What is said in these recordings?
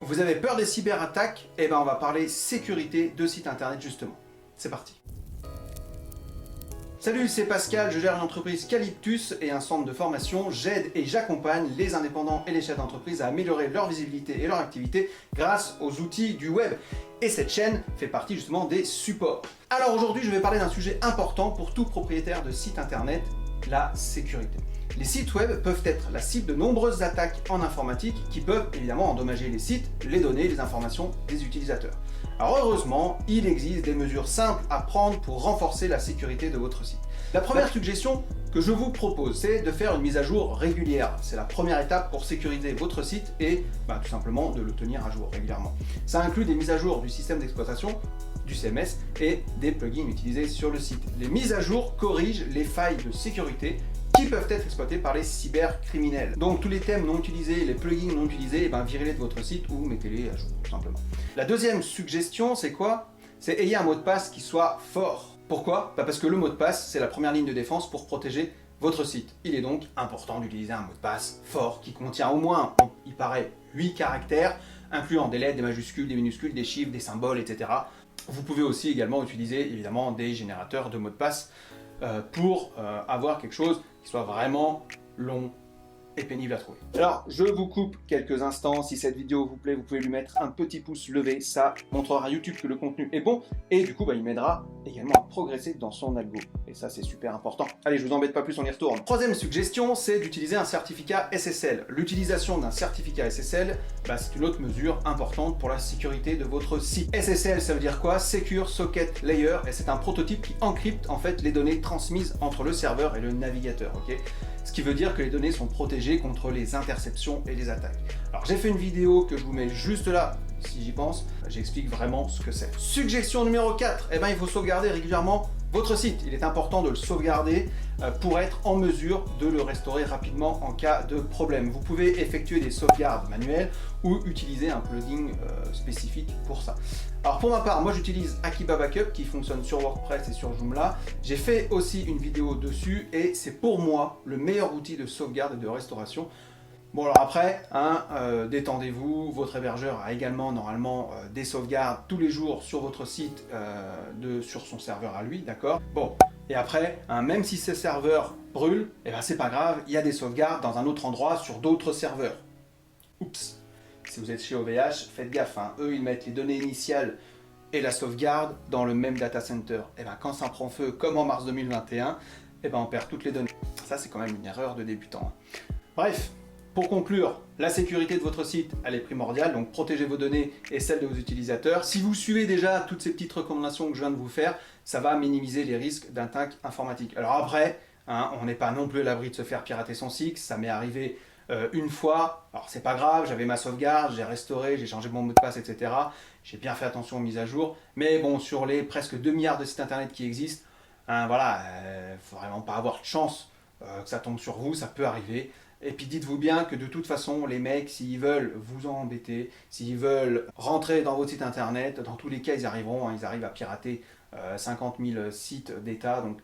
Vous avez peur des cyberattaques? Eh ben on va parler sécurité de site internet justement. C'est parti. Salut, c'est Pascal, je gère une entreprise Calyptus et un centre de formation. J'aide et j'accompagne les indépendants et les chefs d'entreprise à améliorer leur visibilité et leur activité grâce aux outils du web. Et cette chaîne fait partie justement des supports. Alors aujourd'hui, je vais parler d'un sujet important pour tout propriétaire de site internet, la sécurité. Les sites web peuvent être la cible de nombreuses attaques en informatique qui peuvent évidemment endommager les sites, les données, les informations des utilisateurs. Alors heureusement, il existe des mesures simples à prendre pour renforcer la sécurité de votre site. La première suggestion que je vous propose, c'est de faire une mise à jour régulière. C'est la première étape pour sécuriser votre site et tout simplement de le tenir à jour régulièrement. Ça inclut des mises à jour du système d'exploitation, du CMS et des plugins utilisés sur le site. Les mises à jour corrigent les failles de sécurité qui peuvent être exploités par les cybercriminels. Donc tous les thèmes non utilisés, les plugins non utilisés, virez-les de votre site ou mettez-les à jour, tout simplement. La deuxième suggestion, c'est quoi? C'est ayez un mot de passe qui soit fort. Pourquoi? Parce que le mot de passe, c'est la première ligne de défense pour protéger votre site. Il est donc important d'utiliser un mot de passe fort qui contient au moins, il paraît, 8 caractères, incluant des lettres, des majuscules, des minuscules, des chiffres, des symboles, etc. Vous pouvez aussi également utiliser évidemment des générateurs de mots de passe pour avoir quelque chose qui soit vraiment long et pénible à trouver. Alors, je vous coupe quelques instants. Si cette vidéo vous plaît, vous pouvez lui mettre un petit pouce levé. Ça montrera à YouTube que le contenu est bon et du coup, il m'aidera également à progresser dans son algo. Et ça, c'est super important. Allez, je vous embête pas plus, on y retourne. Troisième suggestion, c'est d'utiliser un certificat SSL. L'utilisation d'un certificat SSL, c'est une autre mesure importante pour la sécurité de votre site. SSL, ça veut dire quoi? Secure Socket Layer, et c'est un prototype qui encrypte en fait les données transmises entre le serveur et le navigateur. Ok, ce qui veut dire que les données sont protégées contre les interceptions et les attaques. Alors j'ai fait une vidéo que je vous mets juste là, si j'y pense, j'explique vraiment ce que c'est. Suggestion numéro 4, il faut sauvegarder régulièrement votre site. Il est important de le sauvegarder pour être en mesure de le restaurer rapidement en cas de problème. Vous pouvez effectuer des sauvegardes manuelles ou utiliser un plugin spécifique pour ça. Alors pour ma part, moi j'utilise Akiba Backup qui fonctionne sur WordPress et sur Joomla. J'ai fait aussi une vidéo dessus et c'est pour moi le meilleur outil de sauvegarde et de restauration. Bon alors après, détendez-vous, votre hébergeur a également normalement des sauvegardes tous les jours sur votre site, sur son serveur à lui, d'accord? Bon, et après, même si ces serveurs brûlent, c'est pas grave, il y a des sauvegardes dans un autre endroit sur d'autres serveurs. Oups! Si vous êtes chez OVH, faites gaffe, eux ils mettent les données initiales et la sauvegarde dans le même data center. Quand ça prend feu, comme en mars 2021, on perd toutes les données. Ça c'est quand même une erreur de débutant. Bref. Pour conclure, la sécurité de votre site, elle est primordiale, donc protégez vos données et celles de vos utilisateurs. Si vous suivez déjà toutes ces petites recommandations que je viens de vous faire, ça va minimiser les risques d'attaque informatique. Alors après, on n'est pas non plus à l'abri de se faire pirater son site, ça m'est arrivé une fois, alors c'est pas grave, j'avais ma sauvegarde, j'ai restauré, j'ai changé mon mot de passe, etc. J'ai bien fait attention aux mises à jour, mais bon, sur les presque 2 milliards de sites internet qui existent, faut vraiment pas avoir de chance que ça tombe sur vous, ça peut arriver. Et puis dites-vous bien que de toute façon, les mecs, s'ils veulent vous embêter, s'ils veulent rentrer dans votre site internet, dans tous les cas, ils arriveront, ils arrivent à pirater 50 000 sites d'État. Donc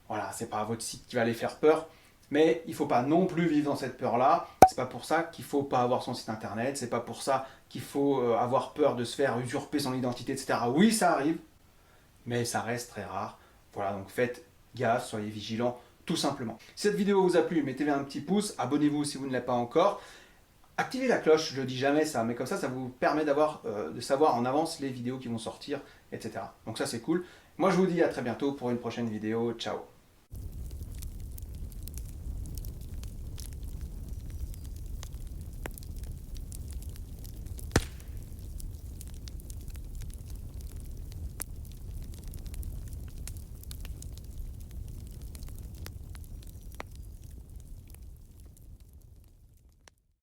voilà, c'est pas votre site qui va les faire peur. Mais il ne faut pas non plus vivre dans cette peur-là. C'est pas pour ça qu'il ne faut pas avoir son site internet. C'est pas pour ça qu'il faut avoir peur de se faire usurper son identité, etc. Oui, ça arrive, mais ça reste très rare. Voilà, donc faites gaffe, soyez vigilants. Tout simplement. Si cette vidéo vous a plu, mettez un petit pouce, abonnez-vous si vous ne l'avez pas encore. Activez la cloche, je le dis jamais ça, mais comme ça vous permet de savoir en avance les vidéos qui vont sortir, etc. Donc ça c'est cool. Moi je vous dis à très bientôt pour une prochaine vidéo. Ciao.